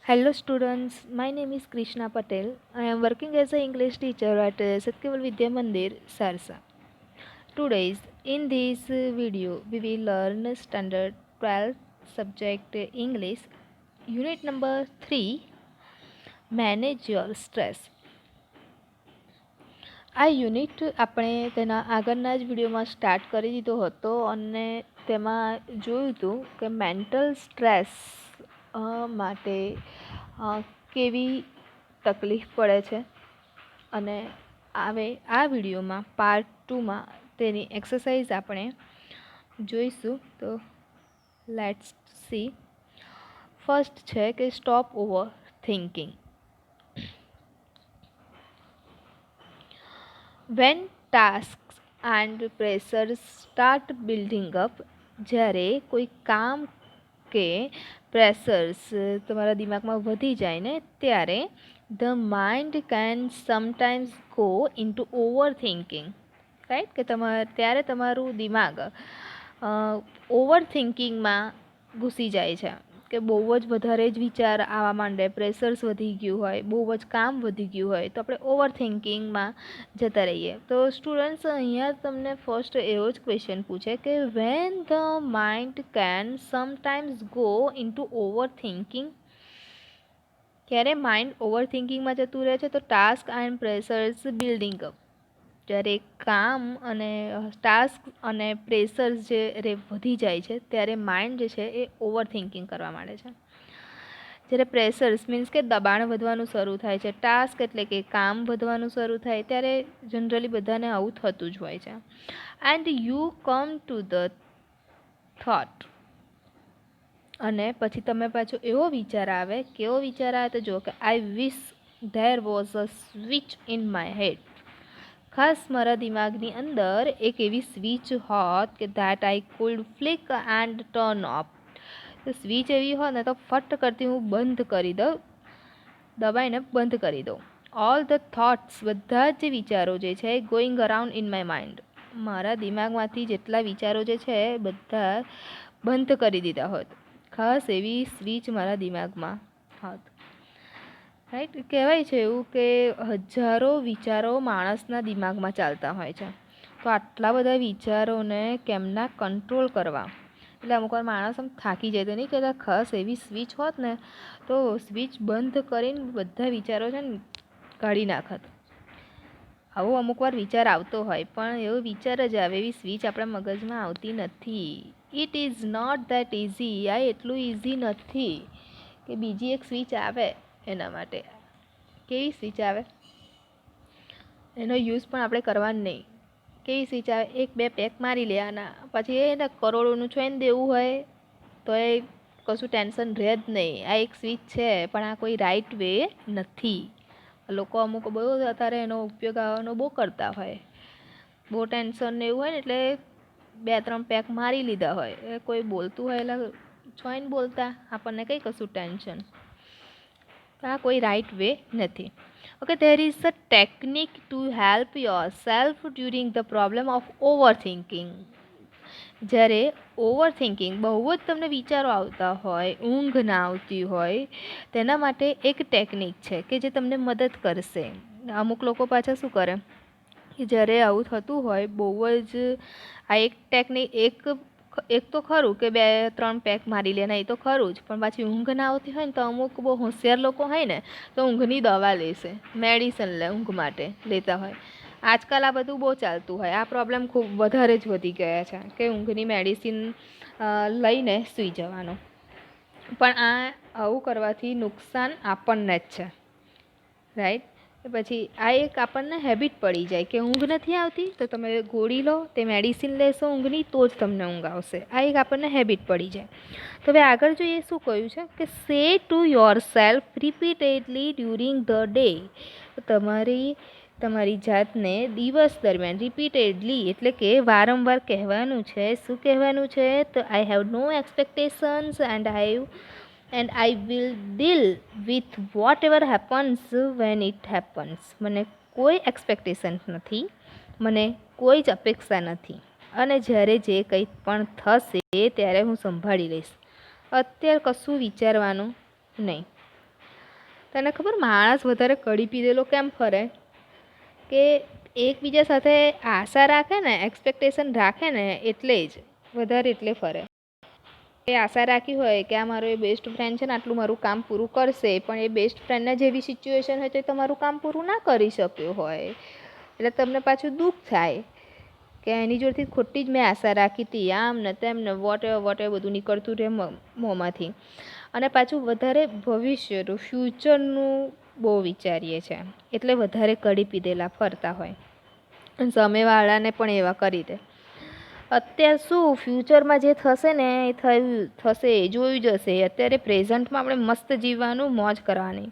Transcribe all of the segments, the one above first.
Hello students, my name is Krishna Patel. I am working as an English teacher at Satyaval Vidya Mandir, Sarsa. Today, in this video, we will learn standard 12th subject English, unit number 3, manage your stress. આ unit આપણે તેના આગળના જ વિડીયોમાં start કરી દીધો હતો અને તેમાં જોયું હતું કે મેન્ટલ સ્ટ્રેસ માટે કેવી તકલીફ પડે છે અને આ વિડીયોમાં પાર્ટ 2માં તેની એક્સરસાઇઝ આપણે જોઈશું. તો લેટ્સ સી. ફર્સ્ટ છે કે stop over thinking. When tasks and pressures start building up, જ્યારે કોઈ કામ કે પ્રેશર્સ તમારા દિમાગમાં વધી જાય ને ત્યારે the mind can sometimes go into overthinking, right? કે ત્યારે તમારું દિમાગ ઓવર થિંકિંગમાં ઘૂસી જાય છે કે બહુ જ વધારે જ વિચાર આવવા માંડે, પ્રેશર્સ વધી ગયું હોય, બહુ જ કામ વધી ગયું હોય તો આપણે ઓવર થિંકિંગમાં જતા રહીએ. તો સ્ટુડન્ટ્સ અહીંયા તમને ફર્સ્ટ એવો જ ક્વેશ્ચન પૂછે કે when the mind can sometimes go into over thinking, ક્યારે માઇન્ડ ઓવર થિંકિંગમાં જતું રહે છે? તો task and pressures building up, જ્યારે કામ અને ટાસ્ક અને પ્રેશર્સ જે વધી જાય છે ત્યારે માઇન્ડ જે છે એ ઓવર થિંકિંગ કરવા માંડે છે. જ્યારે પ્રેશર્સ મીન્સ કે દબાણ વધવાનું શરૂ થાય છે, ટાસ્ક એટલે કે કામ વધવાનું શરૂ થાય ત્યારે જનરલી બધાને આવું થતું જ હોય છે. And you come to the thought, અને પછી તમે પાછો એવો વિચાર આવે. કેવો વિચાર આવે તો જો કે I wish there was a switch in my head. ખાસ મારા દિમાગની અંદર એક એવી સ્વિચ હોત કે that I could flick and turn off. તો સ્વિચ એવી હોત ને તો ફટ કરતી હું બંધ કરી દઉં, દબાઈને બંધ કરી દઉં. ઓલ ધ થોટ્સ, બધા જ વિચારો જે છે going around in my mind, મારા દિમાગમાંથી જેટલા વિચારો જે છે બધા બંધ કરી દીધા હોત. ખાસ એવી સ્વિચ મારા દિમાગમાં હોત. રાઈટ? કહેવાય છે એવું કે હજારો વિચારો માણસના દિમાગમાં ચાલતા હોય છે, તો આટલા બધા વિચારોને કેમના કંટ્રોલ કરવા? એટલે અમુક વાર માણસ આમ થાકી જાય તો નહીં કહેતા ખાસ એવી સ્વિચ હોત ને તો સ્વિચ બંધ કરીને બધા વિચારો છે ને કાઢી નાખત. આવો અમુક વાર વિચાર આવતો હોય પણ એવો વિચાર જ આવે, એવી સ્વિચ આપણા મગજમાં આવતી નથી. It is not that easy. આ એટલું ઇઝી નથી કે બીજી એક સ્વિચ આવે એના માટે. કેવી સ્વિચ આવે એનો યુઝ પણ આપણે કરવાનું નહીં. કેવી સ્વિચ આવે? એક બે પેક મારી લેવાના, પછી એને કરોડોનું છોઈને દેવું હોય તો એ કશું ટેન્શન રહે જ નહીં. આ એક સ્વિચ છે પણ આ કોઈ રાઈટ વે નથી. લોકો અમુક બહુ અત્યારે એનો ઉપયોગ આવવાનો બહુ કરતા હોય, બહુ ટેન્શન ને એવું હોય ને એટલે 2-3 પેક મારી લીધા હોય. એ કોઈ બોલતું હોય એટલે છોઈને બોલતા, આપણને કંઈ કશું ટેન્શન. આ કોઈ રાઈટ વે નથી. Okay, there is a technique to help yourself during the problem of overthinking. જ્યારે ઓવરથિંકિંગ, બહુ જ તમને વિચારો આવતા હોય, ઊંઘ ના આવતી હોય, તેના માટે એક ટેકનિક છે કે જે તમને મદદ કરશે. અમુક લોકો પાછા શું કરે કે જ્યારે આવું થતું હોય બહુ જ, આ એક ટેકનિક એક તો ખરું કે 2-3 પેક મારી લે ને, એ તો ખરું જ, પણ પાછી ઊંઘ ના આવતી હોય ને તો અમુક બહુ હોશિયાર લોકો હોય ને તો ઊંઘની દવા લેશે, મેડિસિન લે ઊંઘ માટે લેતા હોય. આજકાલ આ બધું બહુ ચાલતું હોય. આ પ્રોબ્લેમ ખૂબ વધારે જ વધી ગયા છે કે ઊંઘની મેડિસિન લઈને સૂઈ જવાનું. પણ આવું કરવાથી નુકસાન આપણને જ છે, રાઈટ? પછી આ એક આપણને હેબિટ પડી જાય કે ઊંઘ નથી આવતી તો તમે ગોળી લો, તે મેડિસિન લેશો ઊંઘની તો જ તમને ઊંઘ આવશે. આ એક આપણને હેબિટ પડી જાય. તો હવે આગળ જોઈએ શું કહ્યું છે કે સે to your self repeatedly during the day. તમારી જાતને દિવસ દરમિયાન રિપીટેડલી એટલે કે વારંવાર કહેવાનું છે. શું કહેવાનું છે? તો I have no expectations and I will deal with whatever happens when it happens. મને કોઈ એક્સપેક્ટેશન્સ નથી, મને કોઈ જ અપેક્ષા નથી, અને જ્યારે જે કંઈ પણ થશે ત્યારે હું સંભાળી લઈશ. અત્યારે કશું વિચારવાનું નહીં. તને ખબર માણસ વધારે કડી પીધેલો કેમ ફરે? કે એકબીજા સાથે આશા રાખે ને, એક્સપેક્ટેશન રાખે ને, એટલે જ વધારે એટલે ફરે. એ આશા રાખી હોય કે આ મારો એ બેસ્ટ ફ્રેન્ડ છે ને આટલું મારું કામ પૂરું કરશે, પણ એ બેસ્ટ ફ્રેન્ડના જેવી સિચ્યુએશન હોય તો એ તમારું કામ પૂરું ના કરી શક્યો હોય, એટલે તમને પાછું દુઃખ થાય કે એની જોડેથી ખોટી જ મેં આશા રાખી હતી, આમ ને તેમ ને વોટ એવર બધું નીકળતું રહે મોંમાંથી. અને પાછું વધારે ભવિષ્યનું, ફ્યુચરનું બહુ વિચારીએ છીએ, એટલે વધારે કડી પીધેલા ફરતા હોય. અને સામેવાળાને પણ એવા કરી દે. અત્યારે શું ફ્યુચરમાં જે થશે ને એ થશે, જોયું જશે. અત્યારે પ્રેઝન્ટમાં આપણે મસ્ત જીવવાનું, મોજ કરવાની.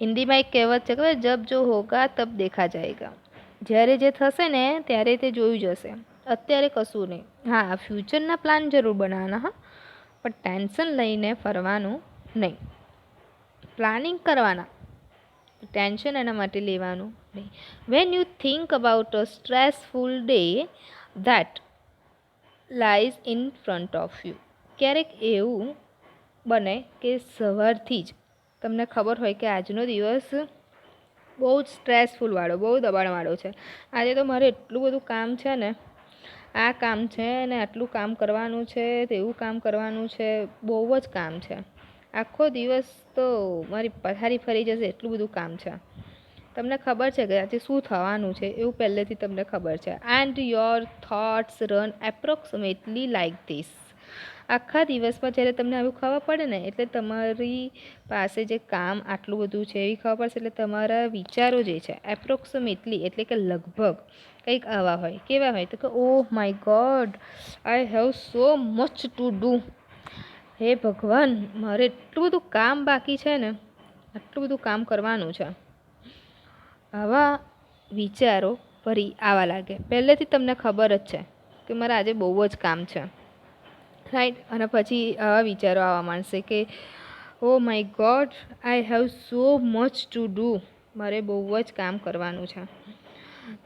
હિન્દીમાં એક કહેવત છે કે જબ જો હોગા તબ દેખા જાયગા. જ્યારે જે થશે ને ત્યારે તે જોયું જશે, અત્યારે કશું નહીં. હા, ફ્યુચરના પ્લાન જરૂર બનાવવાના, હા, પણ ટેન્શન લઈને ફરવાનું નહીં. પ્લાનિંગ કરવાના, ટેન્શન એના માટે લેવાનું નહીં. When you think about a stressful day that lies in front of you. ક્યારેક એવું બને કે સવારથી જ તમને ખબર હોય કે આજનો દિવસ બહુ જ સ્ટ્રેસફુલવાળો, બહુ દબાણવાળો છે. આજે તો મારે એટલું બધું કામ છે ને, આ કામ છે ને આટલું કામ કરવાનું છે, તેવું કામ કરવાનું છે, બહુ જ કામ છે. આખો દિવસ તો મારી પથારી ફરી જશે એટલું બધું કામ છે. તમને ખબર છે કે આજે શું થવાનું છે, એવું પહેલેથી તમને ખબર છે. And your thoughts run approximately like this. આખા દિવસમાં જ્યારે તમને આવું ખબર પડે ને, એટલે તમારી પાસે જે કામ આટલું બધું છે એવી ખબર પડશે, એટલે તમારા વિચારો જે છે એપ્રોક્સિમેટલી એટલે કે લગભગ કંઈક આવા હોય. કેવા હોય તો કે oh my God, I have so much to do. હે ભગવાન, મારે એટલું બધું કામ બાકી છે ને, આટલું બધું કામ કરવાનું છે. આવા વિચારો ફરી આવવા લાગે. પહેલેથી તમને ખબર જ છે કે મારે આજે બહુ જ કામ છે, રાઈટ? અને પછી આવા વિચારો આવવા માંડશે કે oh my God, I have so much to do. મારે બહુ જ કામ કરવાનું છે.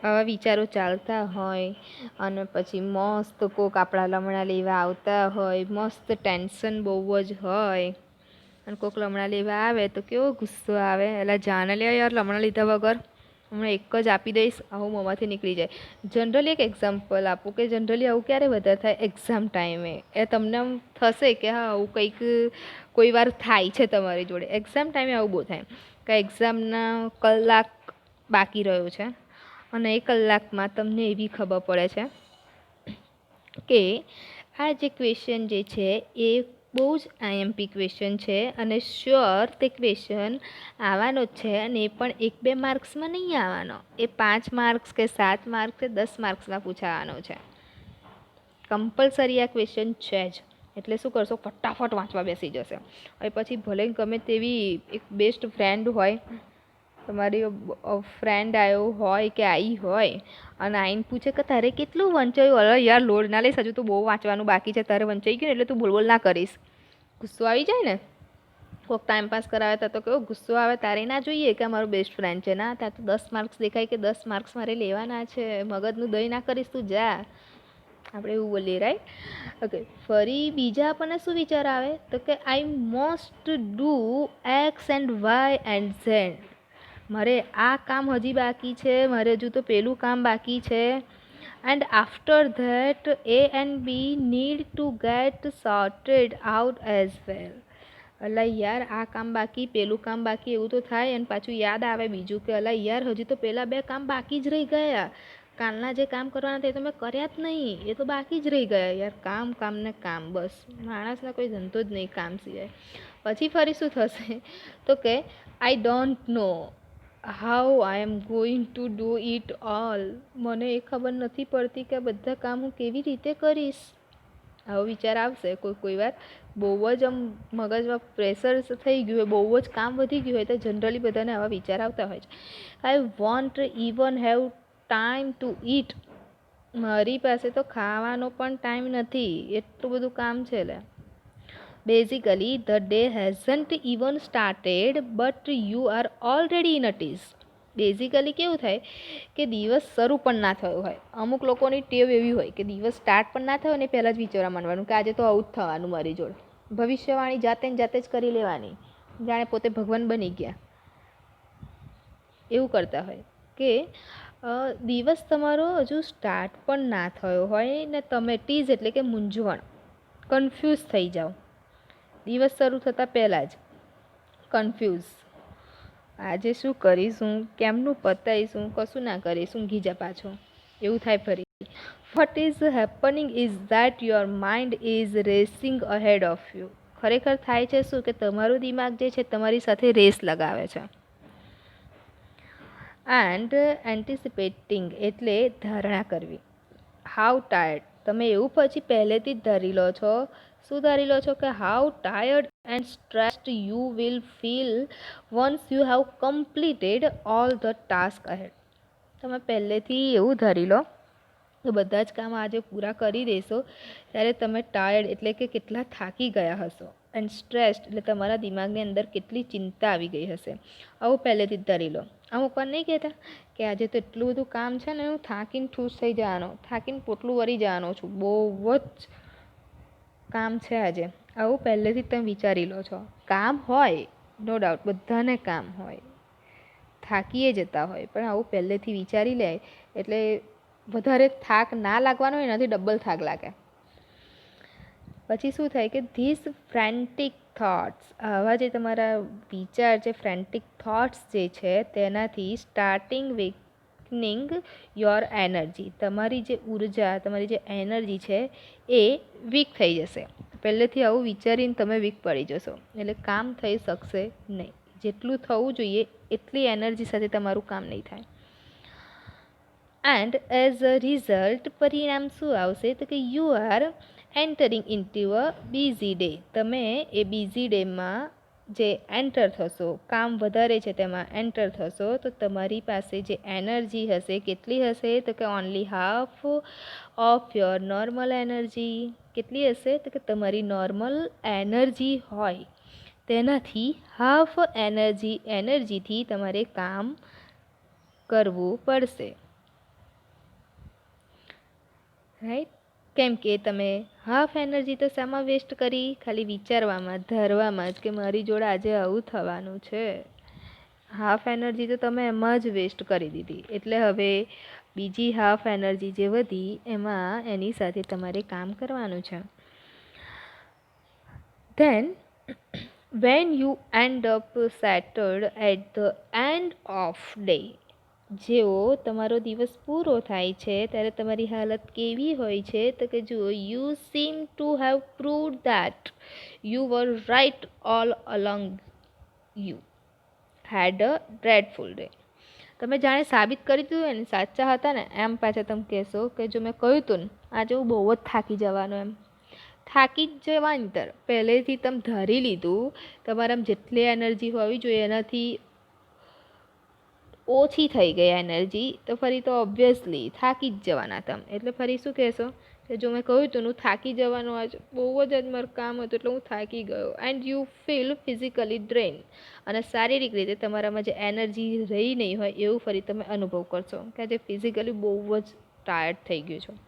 આવા વિચારો ચાલતા હોય અને પછી મસ્ત કોક આપણા લમણા લેવા આવતા હોય, મસ્ત ટેન્શન બહુ જ હોય, અને કોક લમણા લેવા આવે તો કેવો ગુસ્સો આવે, એટલે જાને લે યાર લમણા લીધા વગર, હમણાં એક જ આપી દઈશ, આવું મોંમાંથી નીકળી જાય. જનરલી એક એક્ઝામ્પલ આપું કે જનરલી આવું ક્યારે વધારે થાય? એક્ઝામ ટાઈમે. એ તમને થશે કે હા આવું કંઈક કોઈ વાર થાય છે તમારી જોડે. એક્ઝામ ટાઈમે આવું બહુ થાય કે એક્ઝામના કલાક બાકી રહ્યો છે અને એ કલાકમાં તમને એવી ખબર પડે છે કે આ જે ક્વેશ્ચન જે છે એ બહુ જ આઈએમપી ક્વેશ્ચન છે અને શ્યોર તે ક્વેશ્ચન આવવાનો જ છે, અને એ પણ 1-2 માર્ક્સમાં નહીં આવવાનો, એ 5 માર્ક્સ કે 7 માર્ક્સ કે 10 માર્ક્સમાં પૂછાવાનો છે. કમ્પલસરી આ ક્વેશ્ચન છે જ. એટલે શું કરશો? ફટાફટ વાંચવા બેસી જશે. હવે પછી ભલે ગમે તેવી એક બેસ્ટ ફ્રેન્ડ હોય, તમારી ફ્રેન્ડ આવ્યો હોય કે આવી હોય અને આઈને પૂછે કે તારે કેટલું વંચાયું? અરે યાર લોડ ના લઈશ, હજુ તો બહુ વાંચવાનું બાકી છે, તારે વંચાઈ ગયું એટલે તું બોલ ના કરીશ. ગુસ્સો આવી જાય ને. કોઈક ટાઈમપાસ કરાવે તો કેવો ગુસ્સો આવે. તારે ના જોઈએ કે અમારો બેસ્ટ ફ્રેન્ડ છે, ના ત્યાં તો 10 માર્ક્સ દેખાય કે 10 માર્ક્સ મારે લેવાના છે, મગજનું દહીં ના કરીશ, તું જા. આપણે એવું બોલીએ, રાઈટ? ઓકે. ફરી બીજા આપણને શું વિચાર આવે તો કે I must do X and Y and Z. મારે આ કામ હજી બાકી છે, મારે હજુ તો પેલું કામ બાકી છે. And after that A and B need to get sorted out as well. અલા યાર આ કામ બાકી, પેલું કામ બાકી, એવું તો થાય. અને પાછું યાદ આવે બીજું કે અલા યાર હજી તો પેલા 2 કામ બાકી જ રહી ગયા. કાલના જે કામ કરવાના તે તો મેં કર્યા જ નહીં, એ તો બાકી જ રહી ગયા. યાર કામ કામ ને કામ, બસ માણસને કોઈ ધંધો જ નહીં કામ સિવાય. પછી ફરી શું થશે તો કે I don't know how I am going to do it all. મને એ ખબર નથી પડતી કે આ બધા કામ હું કેવી રીતે કરીશ. આવો વિચાર આવશે કોઈ વાર. બહુ જ આમ મગજમાં પ્રેશર થઈ ગયું હોય, બહુ જ કામ વધી ગયું હોય તો જનરલી બધાને આવા વિચાર આવતા હોય છે. I want even have time to it. મારી પાસે તો ખાવાનો પણ ટાઈમ નથી, એટલું બધું કામ છે. લે basically the day hasn't even started but you are already in a tease. Basically કેવું થાય કે દિવસ શરૂ પણ ના થયો હોય. અમુક લોકોની ટેવ એવી હોય કે દિવસ સ્ટાર્ટ પણ ના થયો ને પહેલાં જ વિચારવા માંડવાનું કે આજે તો આવું જ થવાનું મારી જોડે. ભવિષ્યવાણી જાતે જ કરી લેવાની, જાણે પોતે ભગવાન બની ગયા. એવું કરતા હોય કે દિવસ તમારો હજુ સ્ટાર્ટ પણ ના થયો હોય ને તમે ટીઝ એટલે કે મૂંઝવણ, કન્ફ્યુઝ થઈ જાઓ દિવસ શરૂ થતાં પહેલાં જ, કન્ફ્યુઝ, આજે શું કરીશું, કેમનું પતાવીશું, કશું ના કરીશું, ઘીજા પાછો એવું થાય ફરી. What is happening is that your mind is racing ahead of you. ખરેખર થાય છે શું કે તમારું દિમાગ જે છે તમારી સાથે રેસ લગાવે છે. એન્ડ એન્ટિસિપેટિંગ એટલે ધારણા કરવી. હાઉ ટાયર્ડ, તમે એવું પછી પહેલેથી જ ધારી લો છો. શું ધારી લો છો કે how tired and stressed you will feel once you have completed all the task ahead. તમે પહેલેથી એવું ધારી લો તો બધા જ કામ આજે પૂરા કરી દેશો ત્યારે તમે ટાયર્ડ એટલે કે કેટલા થાકી ગયા હશો, એન્ડ સ્ટ્રેસ્ડ એટલે તમારા દિમાગની અંદર કેટલી ચિંતા આવી ગઈ હશે. આવું પહેલેથી જ ધારી લો. અમુક વાર નહીં કહેતા કે આજે તો એટલું બધું કામ છે ને હું થાકીને ઠૂસ થઈ જવાનો, થાકીને પોટલું વળી જવાનો છું, બહુ જ કામ છે આજે. આવું પહેલેથી જ તમે વિચારી લો છો. કામ હોય, નો ડાઉટ, બધાને કામ હોય, થાકીએ જતા હોય, પણ આવું પહેલેથી વિચારી લે એટલે વધારે થાક ના લાગવાનો હોય, એનાથી ડબલ થાક લાગે. પછી શું થાય કે ધીસ ફ્રેન્ટિક થોટ્સ, આવા જે તમારા વિચાર છે, ફ્રેન્ટિક થોટ્સ જે છે તેનાથી સ્ટાર્ટિંગ વીકનિંગ યોર એનર્જી, તમારી જે ઉર્જા, તમારી જે એનર્જી છે એ વીક થઈ જશે. પહેલેથી આવું વિચારીને તમે વીક પડી જશો એટલે કામ થઈ શકશે નહીં. જેટલું થવું જોઈએ એટલી એનર્જી સાથે તમારું કામ નહીં થાય. એન્ડ એઝ અ રિઝલ્ટ પરિણામ શું આવશે તો કે you are entering into a busy day. તમે એ બિઝી ડેમાં જે એન્ટર થશો, કામ વધારે છે તેમાં એન્ટર થશો તો તમારી પાસે જે એનર્જી હશે કેટલી હશે તો કે only half of your normal energy. કેટલી હશે તો કે તમારી નોર્મલ એનર્જી હોય તેનાથી હાફ એનર્જીથી તમારે કામ કરવું પડશે. રાઈટ? કેમ કે તમે હાફ એનર્જી તો શામાં વેસ્ટ કરી? ખાલી વિચારવામાં, ધારવામાં જ કે મારી જોડે આજે આવું થવાનું છે. હાફ એનર્જી તો તમે એમાં જ વેસ્ટ કરી દીધી. એટલે હવે બીજી હાફ એનર્જી જે વધી એમાં એની સાથે તમારે કામ કરવાનું છે. Then when you end up shattered at the end of day, જેવો તમારો દિવસ પૂરો થાય છે ત્યારે તમારી હાલત કેવી હોય છે તો કે જુઓ, you seem to have proved that you were right all along, you had a dreadful day. તમે જાણે સાબિત કરી દીધું હોય ને, સાચા હતા ને એમ પાછા તમે કહેશો કે જો મેં કહ્યું હતું ને આજે હું બહુ જ થાકી જવાનું, એમ થાકી જ જવાની તર પહેલેથી તમે ધારી લીધું તમારામાં જેટલી એનર્જી હોવી જોઈએ એનાથી ઓછી થઈ ગઈ એનર્જી તો ફરી તો ઓબ્વિયસલી થાકી જ જવાના તમે. એટલે ફરી શું કહેશો કે જો મેં કહ્યું હતું હું થાકી જવાનું, આજ બહુ જ આજ મારું કામ હતું એટલે હું થાકી ગયો. And you feel physically drain, અને શારીરિક રીતે તમારામાં જે એનર્જી રહી નહીં હોય એવું ફરી તમે અનુભવ કરશો કે આજે ફિઝિકલી બહુ જ ટાયર્ડ થઈ ગયું છું.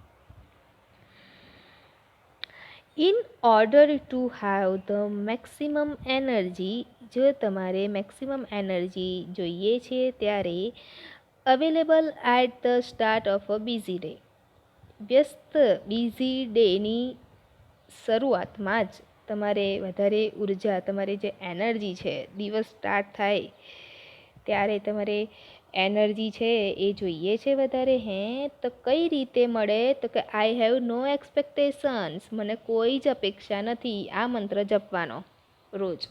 In order to have the maximum energy, જો તમારે મેક્સિમમ એનર્જી જોઈએ છે ત્યારે available at the start of a busy day, વ્યસ્ત બિઝી ડેની શરૂઆતમાં જ તમારે વધારે ઉર્જા, તમારી જે એનર્જી છે, દિવસ સ્ટાર્ટ થાય ત્યારે તમારે એનર્જી છે એ જોઈએ છે વધારે. હે તો કઈ રીતે મળે તો કે આઈ હેવ નો એક્સપેક્ટેશન્સ, મને કોઈ જ અપેક્ષા નથી આ મંત્ર જપવાનો રોજ.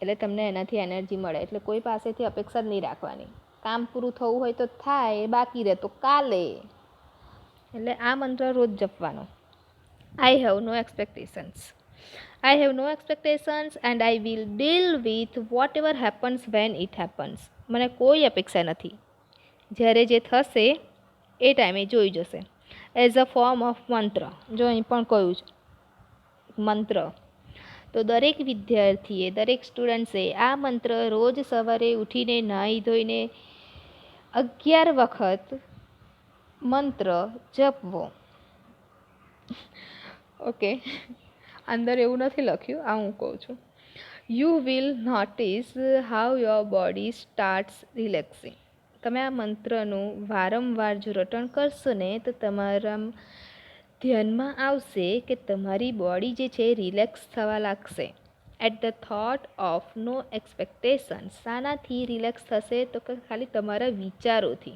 એટલે તમને એનાથી એનર્જી મળે. એટલે કોઈ પાસેથી અપેક્ષા જ નહીં રાખવાની. કામ પૂરું થવું હોય તો થાય, બાકી રહે તો કાલે. એટલે આ મંત્ર રોજ જપવાનો. I have no expectations, I have no expectations and I will deal with whatever happens when it happens. મને કોઈ અપેક્ષા નથી, જ્યારે જે થશે એ ટાઈમે જોઈ જશે. એઝ અ ફોર્મ ઓફ મંત્ર, જો અહીં પણ કહ્યું છે મંત્ર, તો દરેક વિદ્યાર્થીએ, દરેક સ્ટુડન્ટ્સે આ મંત્ર રોજ સવારે ઉઠીને નાહી ધોઈને 11 વખત મંત્ર જપવો. ઓકે, અંદર એવું નથી લખ્યું, આ હું કહું છું. You will notice how your body starts relaxing. તમે આ મંત્રનું વારંવાર જો રટણ કરશો ને તો તમારા ધ્યાનમાં આવશે કે તમારી બોડી જે છે રિલેક્સ થવા લાગશે. At the thought of no expectation. શાનાથી રિલેક્સ થશે તો કે ખાલી તમારા વિચારોથી.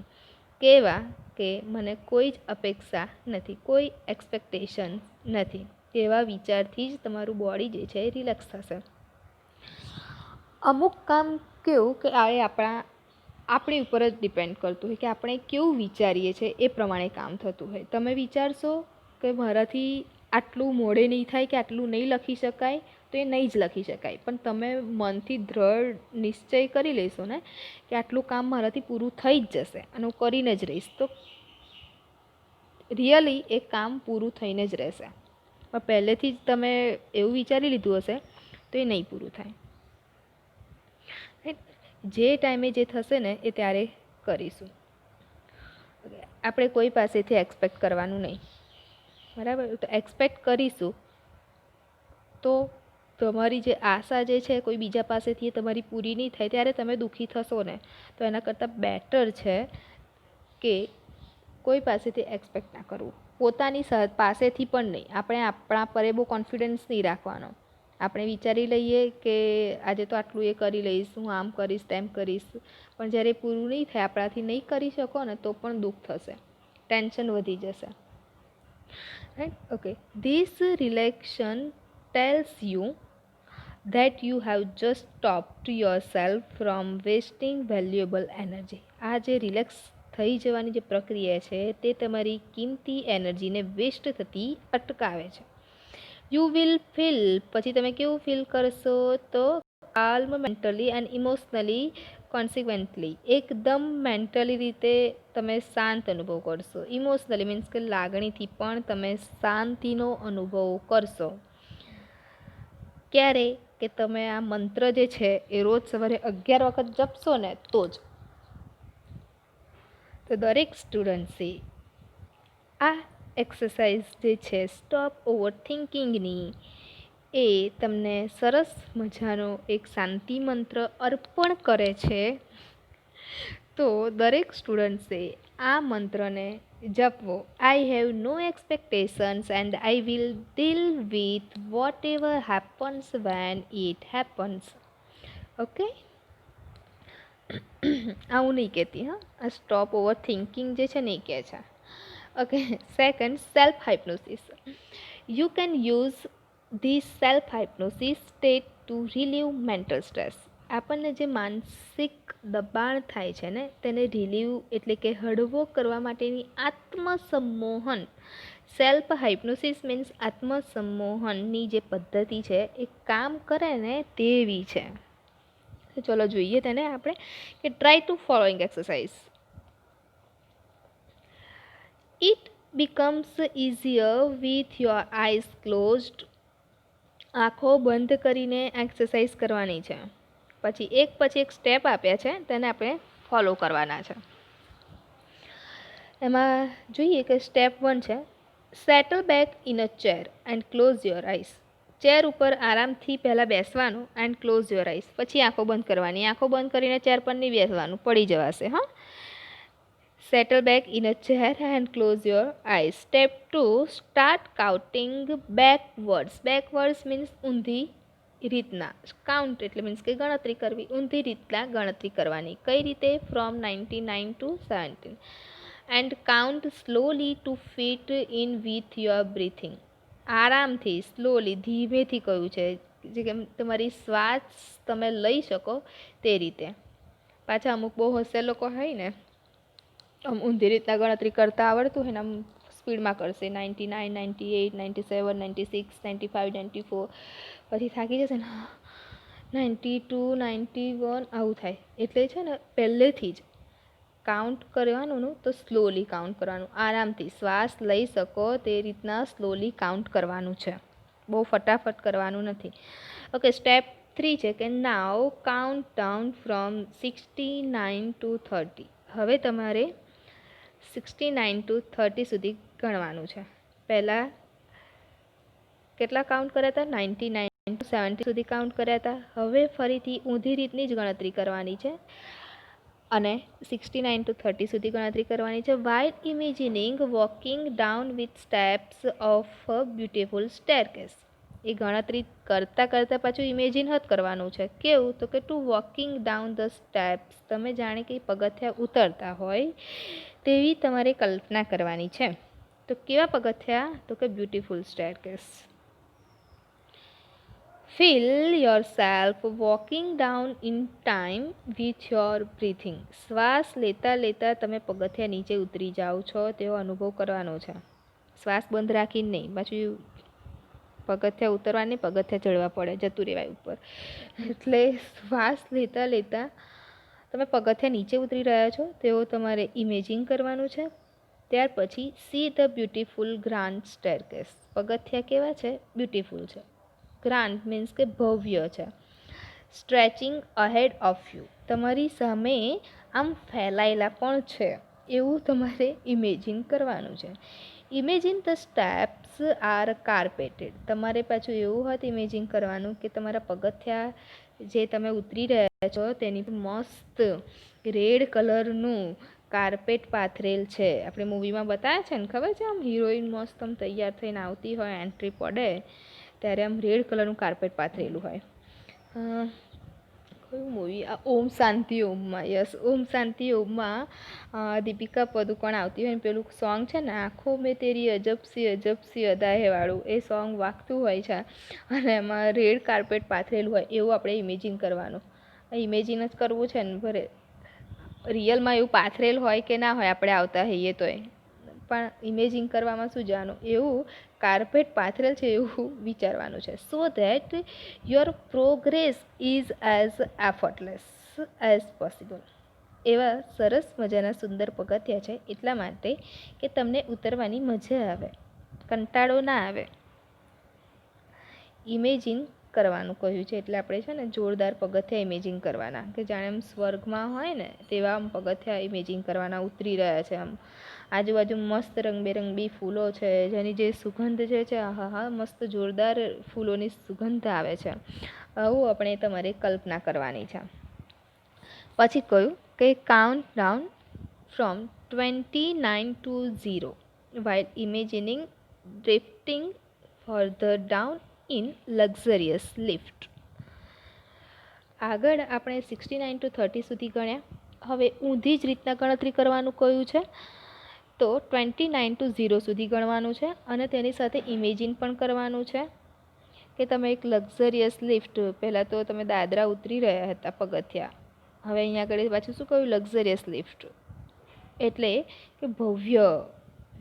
કેવા કે મને કોઈ જ અપેક્ષા નથી, કોઈ એક્સપેક્ટેશન નથી, એવા વિચારથી જ તમારું બોડી જે છે એ રિલેક્સ થશે. અમુક કામ કેવું કે આ આપણી ઉપર જ ડિપેન્ડ કરતું હોય કે આપણે કેવું વિચારીએ છીએ એ પ્રમાણે કામ થતું હોય. તમે વિચારશો કે મારાથી આટલું મોડે નહીં થાય કે આટલું નહીં લખી શકાય તો એ નહીં જ લખી શકાય. પણ તમે મનથી દ્રઢ નિશ્ચય કરી લેશો ને કે આટલું કામ મારાથી પૂરું થઈ જ જશે અને હું કરીને જ રહીશ, તો રિયલી એ કામ પૂરું થઈને જ રહેશે. પણ પહેલેથી જ તમે એવું વિચારી લીધું હશે તો એ નહીં પૂરું થાય. જે ટાઈમે જે થશે ને એ ત્યારે કરીશું. આપણે કોઈ પાસેથી એક્સપેક્ટ કરવાનું નહીં, બરાબર? તો એક્સપેક્ટ કરીશું તો તમારી જે આશા જે છે કોઈ બીજા પાસેથી એ તમારી પૂરી નહીં થાય ત્યારે તમે દુઃખી થશો ને, તો એના કરતાં બેટર છે કે કોઈ પાસેથી એક્સપેક્ટ ના કરવું. પોતાની પાસેથી પણ નહીં. આપણે આપણા પર બહુ કોન્ફિડન્સ નહીં રાખવાનો. આપણે વિચારી લઈએ કે આજે તો આટલું એ કરી લઈશ, હું આમ કરીશ તેમ કરીશ, પણ જ્યારે પૂરું નહીં થાય, આપણાથી નહીં કરી શકો ને તો પણ દુઃખ થશે, ટેન્શન વધી જશે. Right? Okay, this રિલેક્શન tells you that you have just stopped yourself from wasting valuable energy. આ જે રિલેક્સ થઈ જવાની જે પ્રક્રિયા છે તે તમારી કિંમતી એનર્જીને વેસ્ટ થતી અટકાવે છે. યુ વિલ ફીલ, પછી તમે કેવું ફીલ કરશો તો કાલ્મ મેન્ટલી એન્ડ ઇમોશનલી કોન્સિક્વન્ટલી. એકદમ મેન્ટલી રીતે તમે શાંત અનુભવ કરશો. ઇમોશનલી મીન્સ કે લાગણીથી પણ તમે શાંતિનો અનુભવ કરશો. ક્યારે? કે તમે આ મંત્ર જે છે એ રોજ સવારે 11 વખત જપશો ને તો જ. તો દરેક સ્ટુડન્ટ્સે આ એક્સરસાઇઝ જે છે સ્ટોપ ઓવર થિંકિંગની, એ તમને સરસ મજાનો એક શાંતિ મંત્ર અર્પણ કરે છે. તો દરેક સ્ટુડન્ટ્સે આ મંત્રને જપવો. I have no expectations and I will deal with whatever happens when it happens. Okay, આવું નહીં કહેતી. હા, આ સ્ટોપ ઓવર થિંકિંગ જે છે નહીં કહે છે. Okay, second, self hypnosis. You can use this self hypnosis state to relieve mental stress. આપણને જે માનસિક દબાણ થાય છે ને તેને રિલીવ એટલે કે હળવો કરવા માટેની આત્મસંમોહન, સેલ્ફ હાઇપ્નોસિસ મીન્સ આત્મસંમોહનની જે પદ્ધતિ છે એ કામ કરે ને તેવી છે. ચલો જોઈએ તેને આપણે કે try to following exercise. It becomes easier with your eyes closed. આંખો બંધ કરીને એક્સરસાઇઝ કરવાની છે. પછી એક સ્ટેપ આપ્યા છે તેને આપણે ફોલો કરવાના છે. એમાં જોઈએ કે સ્ટેપ 1 છે, settle back in a chair and close your eyes. Chair ઉપર આરામથી પહેલાં બેસવાનું એન્ડ ક્લોઝ યોર આઈસ. પછી આંખો બંધ કરવાની. આંખો બંધ કરીને ચેર પર નહીં બેસવાનું, પડી જવાશે. હા, settle back in a chair and close your eyes. Step 2, start counting backwards. Backwards means ઊંધી રીતના. કાઉન્ટ એટલે મીન્સ કે ગણતરી કરવી. ઊંધી રીતના ગણતરી કરવાની. કઈ રીતે? From 99 to 17. And count slowly to fit in with your breathing. આરામથી, સ્લોલી, ધીમેથી કહ્યું છે, જે કે તમારી શ્વાસ તમે લઈ શકો તે રીતે. પાછા અમુક બહુ હોશિયાર લોકો હોય ને, આમ ઊંધી રીતના ગણતરી કરતાં આવડતું હોય ને આમ સ્પીડમાં કરશે, 99, 98, 97, 96, 95, 94, પછી થાકી જશે ને 92, 91 આવું થાય. એટલે છે ને પહેલેથી જ કાઉન્ટ કરવાનું તો સ્લોલી કાઉન્ટ કરવાનું. આરામથી શ્વાસ લઈ શકો તે રીતના સ્લોલી કાઉન્ટ કરવાનું છે, બહુ ફટાફટ કરવાનું નથી. ઓકે, સ્ટેપ 3 છે કે નાવ કાઉન્ટ ડાઉન ફ્રોમ 69 to 30. હવે તમારે 69 to 30 સુધી ગણવાનું છે. પહેલાં કેટલા કાઉન્ટ કર્યા હતા? 99, 70 સુધી કાઉન્ટ કર્યા હતા. હવે ફરીથી ઊંધી રીતની જ ગણતરી કરવાની છે અને 69 to 30 સુધી ગણતરી કરવાની છે. While imagining walking down with steps of a beautiful staircase. એ ગણતરી કરતાં પાછું ઇમેજિન જ કરવાનું છે. કેવું? તો કે to walking down the steps. તમે જાણે કે પગથિયા ઉતરતા હોય તેવી તમારે કલ્પના કરવાની છે. તો કેવા પગથિયા? તો કે beautiful staircase. Feel yourself walking down in time with your breathing. શ્વાસ લેતા તમે પગથિયા નીચે ઉતરી જાઓ છો તેવો અનુભવ કરવાનો છે. શ્વાસ બંધ રાખીને નહીં, પાછું પગથિયા ઉતરવાની, પગથિયા ચડવા પડે, જતું રહેવાય ઉપર. એટલે શ્વાસ લેતા તમે પગથિયા નીચે ઉતરી રહ્યા છો તેવો તમારે ઇમેજિન કરવાનું છે. ત્યાર પછી see the beautiful grand staircase. પગથિયા કેવા છે? બ્યુટીફુલ છે. ગ્રાન્ડ મીન્સ કે ભવ્ય છે. Stretching ahead of you. તમારી સામે આમ ફેલાયેલા પણ છે એવું તમારે ઇમેજિન કરવાનું છે. Imagine the steps are carpeted. તમારે પાછું એવું હોત ઇમેજિન કરવાનું કે તમારા પગથિયા જે તમે ઉતરી રહ્યા છો તેની પર મસ્ત રેડ કલરનું કાર્પેટ પાથરેલ છે. આપણે મૂવીમાં બતાવે છે ને, ખબર છે? આમ હિરોઈન મસ્ત આમ તૈયાર થઈને આવતી હોય, એન્ટ્રી પડે ત્યારે આમ રેડ કલરનું કાર્પેટ પાથરેલું હોય. કયું મૂવી? આ ઓમ શાંતિ ઓમમાં. યસ, ઓમ શાંતિ ઓમમાં દીપિકા પદુકોણ આવતી હોય ને પેલું સોંગ છે ને, આંખો મેં તેરી અજબ સી અદા હે વાળું, એ સોંગ વાગતું હોય છે અને એમાં રેડ કાર્પેટ પાથરેલું હોય એવું આપણે ઇમેજિન કરવાનું. ઇમેજિન જ કરવું છે ને, ભરે રિયલમાં એવું પાથરેલ હોય કે ના હોય, આપણે આવતા હોઈએ તોય, પણ ઇમેજિન કરવામાં શું જવાનું, એવું કાર્પેટ પાથરેલ છે એવું વિચારવાનું છે. So that your progress is as effortless as possible. એવા સરસ મજાના સુંદર પગથિયા છે એટલા માટે કે તમને ઉતરવાની મજા આવે, કંટાળો ના આવે. ઇમેજિન કરવાનું કહ્યું છે એટલે આપણે છે ને જોરદાર પગથિયા ઇમેજિન કરવાના, કે જાણે આમ સ્વર્ગમાં હોય ને તેવા આમ પગથિયા ઇમેજિન કરવાના, ઉતરી રહ્યા છે. આમ આજુબાજુ મસ્ત રંગબેરંગી ફૂલો છે જેની જે સુગંધ છે હા મસ્ત જોરદાર ફૂલોની સુગંધ આવે છે. આવું આપણે તમારે કલ્પના કરવાની છે. પછી કહ્યું કે count down from 29 to 0 while imagining drifting further down in luxurious lift. આગળ આપણે 69 to 30 સુધી ગણ્યા. હવે ઊંધી જ રીતના ગણતરી કરવાનું કહ્યું છે. તો 29 to 0 સુધી ગણવાનું છે અને તેની સાથે ઇમેજિન પણ કરવાનું છે કે તમે એક લક્ઝરિયસ લિફ્ટ, પહેલાં તો તમે દાદરા ઉતરી રહ્યા હતા પગથિયા, હવે અહીંયા આગળ પાછું શું કહ્યું? Luxurious lift. એટલે કે ભવ્ય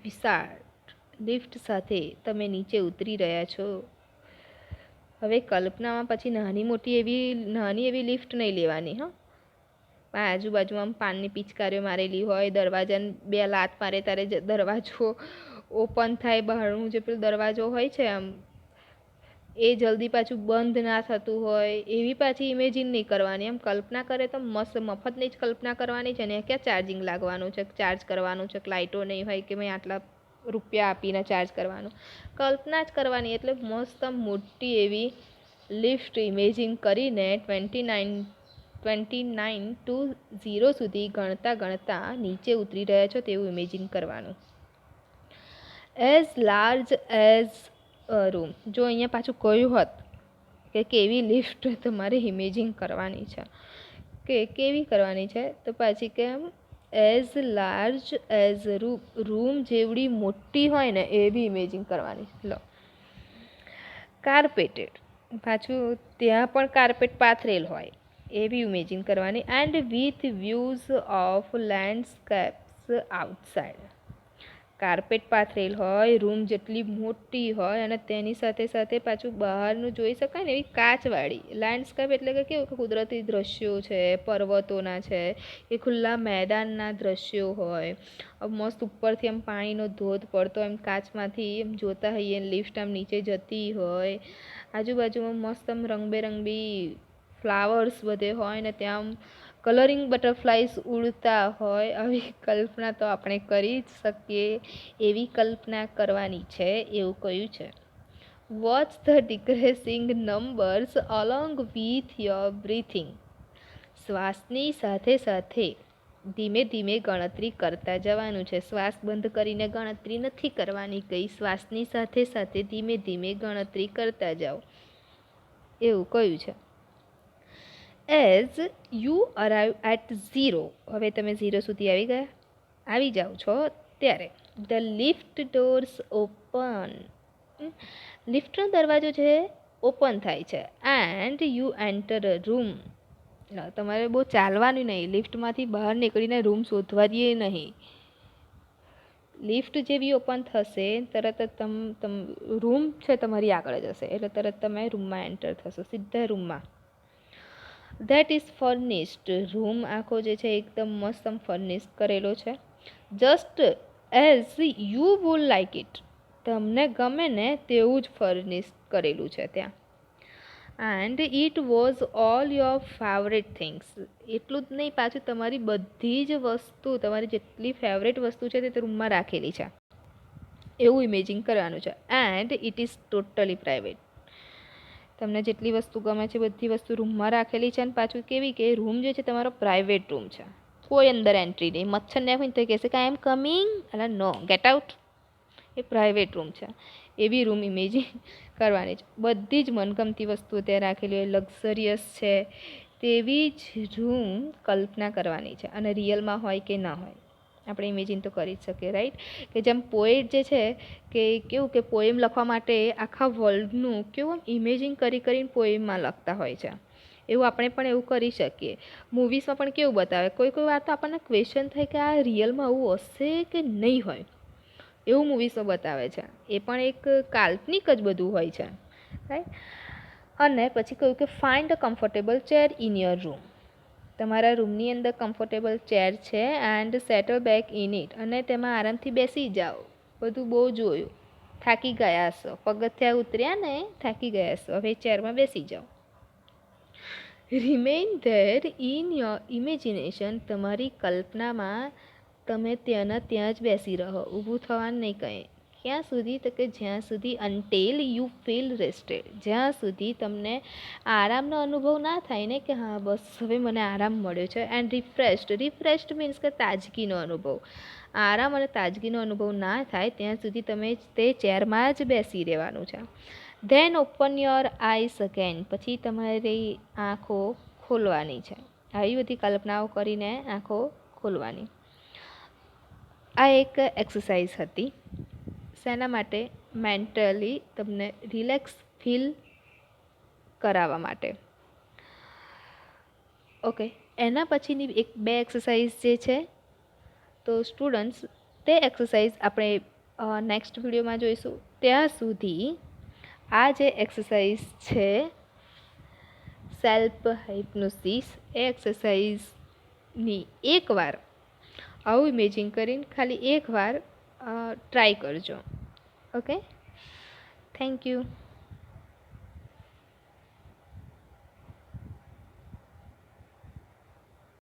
વિશાળ લિફ્ટ સાથે તમે નીચે ઉતરી રહ્યા છો. હવે કલ્પનામાં પછી નાની એવી લિફ્ટ નહીં લેવાની. આજુબાજુમાં આમ પાનની પિચકારીઓ મારેલી હોય, દરવાજાને 2 લાત મારે ત્યારે દરવાજો ઓપન થાય, બહારનું જે પેલો દરવાજો હોય છે આમ એ જલ્દી પાછું બંધ ના થતું હોય એવી પાછી ઇમેજિન નહીં કરવાની. એમ કલ્પના કરે તો મસ્ત મફતની જ કલ્પના કરવાની છે ને. ક્યાં ચાર્જિંગ લાગવાનું છે, ચાર્જ કરવાનું છે, લાઇટો નહીં હોય કે મેં આટલા રૂપિયા આપીને ચાર્જ કરવાનું. કલ્પના જ કરવાની. એટલે મસ્ત મોટી એવી લિફ્ટ ઇમેજિન કરીને 29 to 0 સુધી ગણતા નીચે ઉતરી રહ્યા છો તેવું ઇમેજિન કરવાનું. As large as room. જો અહીંયા પાછું કહ્યું હોત કે કેવી લિફ્ટ તમારે ઇમેજિન કરવાની છે, કે કેવી કરવાની છે, તો પાછી કેમ એઝ લાર્જ એઝ રૂમ જેવડી મોટી હોય ને એવી ઇમેજિન કરવાની. લો, કાર્પેટેડ, પાછું ત્યાં પણ કાર્પેટ પાથરેલ હોય એવી ઇમેજિન કરવાની. And with views of landscapes outside. Carpet પાથરેલ હોય, રૂમ જેટલી મોટી હોય અને તેની સાથે પાછું બહારનું જોઈ શકાય ને એવી કાચવાળી. લેન્ડસ્કેપ એટલે કે કેવું કે કુદરતી દ્રશ્યો છે, પર્વતોના છે, એ ખુલ્લા મેદાનના દ્રશ્યો હોય. મસ્ત ઉપરથી આમ પાણીનો ધોધ પડતો એમ કાચમાંથી એમ જોતા હોઈએ, લિફ્ટ આમ નીચે જતી હોય, આજુબાજુમાં મસ્ત આમ રંગબેરંગી ફ્લાવર્સ બધે હોય ને ત્યાં આમ કલરિંગ બટરફ્લાઇઝ ઉડતા હોય. આવી કલ્પના તો આપણે કરી જ શકીએ, એવી કલ્પના કરવાની છે એવું કહ્યું છે. Watch the decreasing numbers along with your breathing. શ્વાસની સાથે સાથે ધીમે ધીમે ગણતરી કરતા જવાનું છે. શ્વાસ બંધ કરીને ગણતરી નથી કરવાની કંઈ. શ્વાસની સાથે સાથે ધીમે ધીમે ગણતરી કરતા જાઓ એવું કહ્યું છે. એઝ યુ અરાઇવ એટ 0, હવે તમે 0 સુધી આવી જાઓ છો ત્યારે ધ લિફ્ટ ડોર્સ ઓપન, લિફ્ટનો દરવાજો છે ઓપન થાય છે. And you enter a room, તમારે બહુ ચાલવાનું નહીં, લિફ્ટમાંથી બહાર નીકળીને રૂમ શોધવા દઈએ નહીં. લિફ્ટ જેવી ઓપન થશે તરત જ રૂમ છે તમારી આગળ જ હશે, એટલે તરત તમે રૂમમાં એન્ટર થશો, સીધા રૂમમાં. ધેટ ઇઝ ફર્નિશ્ડ, રૂમ આખો જે છે એકદમ મસ્ત ફર્નિશ કરેલો છે. Just as you would like it, તમને ગમે ને તેવું જ ફર્નિશ કરેલું છે ત્યાં. And it was all your favourite things, એટલું જ નહીં પાછું તમારી બધી જ વસ્તુ, તમારી જેટલી ફેવરેટ વસ્તુ છે તે રૂમમાં રાખેલી છે એવું ઇમેજિન કરવાનું છે. And it is totally private, તમને જેટલી વસ્તુ ગમે છે બધી વસ્તુ રૂમમાં રાખેલી છે. અને પાછું કેવી કે રૂમ જે છે તમારો પ્રાઇવેટ રૂમ છે, કોઈ અંદર એન્ટ્રી નહીં. મચ્છર ને હોય તો કહેશે કે આઈ એમ કમિંગ, એટલે નો, ગેટ આઉટ. એ પ્રાઇવેટ રૂમ છે એવી રૂમ ઇમેજિન કરવાની છે. બધી જ મનગમતી વસ્તુઓ ત્યાં રાખેલી હોય, લક્ઝરિયસ છે તેવી જ રૂમ કલ્પના કરવાની છે. અને રિયલમાં હોય કે ના હોય આપણે ઇમેજિન તો કરી જ શકીએ, રાઈટ. કે જેમ પોએટ જે છે કે કેવું કે પોએમ લખવા માટે આખા વર્લ્ડનું કેવું ઇમેજિન કરીને પોએમમાં લખતા હોય છે, એવું આપણે પણ એવું કરી શકીએ. મૂવીઝમાં પણ કેવું બતાવે, કોઈ વાર તો આપણને ક્વેશ્ચન થાય કે આ રિયલમાં આવું હશે કે નહીં હોય, એવું મૂવીઝમાં બતાવે છે. એ પણ એક કાલ્પનિક જ બધું હોય છે, રાઈટ. અને પછી કહ્યું કે find a comfortable chair in your room, તમારા રૂમની અંદર કમ્ફર્ટેબલ ચેર છે. And settle back in it, અને તેમાં આરામથી બેસી જાઓ. બધું બહુ જોયું, થાકી ગયા હશો, પગથિયાં ઉતર્યા ને થાકી ગયા હશો, હવે ચેરમાં બેસી જાઓ. Remain there in your imagination, તમારી કલ્પનામાં તમે ત્યાંના ત્યાં જ બેસી રહો, ઊભું થવાનું નહીં કંઈ. ક્યાં સુધી તો કે જ્યાં સુધી અનટેલ યુ ફીલ રેસ્ટેડ, જ્યાં સુધી તમને આરામનો અનુભવ ના થાય ને કે હા બસ હવે મને આરામ મળ્યો છે. એન્ડ રિફ્રેશ્ડ મીન્સ કે તાજગીનો અનુભવ. આરામ અને તાજગીનો અનુભવ ના થાય ત્યાં સુધી તમે તે ચેરમાં જ બેસી રહેવાનું છે. Then open your eyes again, પછી તમારી આંખો ખોલવાની છે. આવી બધી કલ્પનાઓ કરીને આંખો ખોલવાની. આ એક એક્સરસાઇઝ હતી. શેના માટે? મેન્ટલી તમને રિલેક્સ ફીલ કરાવવા માટે. ઓકે, એના પછીની બે એક્સરસાઇઝ જે છે તો સ્ટુડન્ટ્સ તે એક્સરસાઇઝ આપણે નેક્સ્ટ વિડીયોમાં જોઈશું. ત્યાં સુધી આ જે એક્સરસાઇઝ છે સેલ્ફ હાઇપ્નોસિસ, એ એક્સરસાઇઝની એકવાર આવું ઇમેજિન કરીને ખાલી એકવાર ટ્રાય કરજો. Okay, thank you.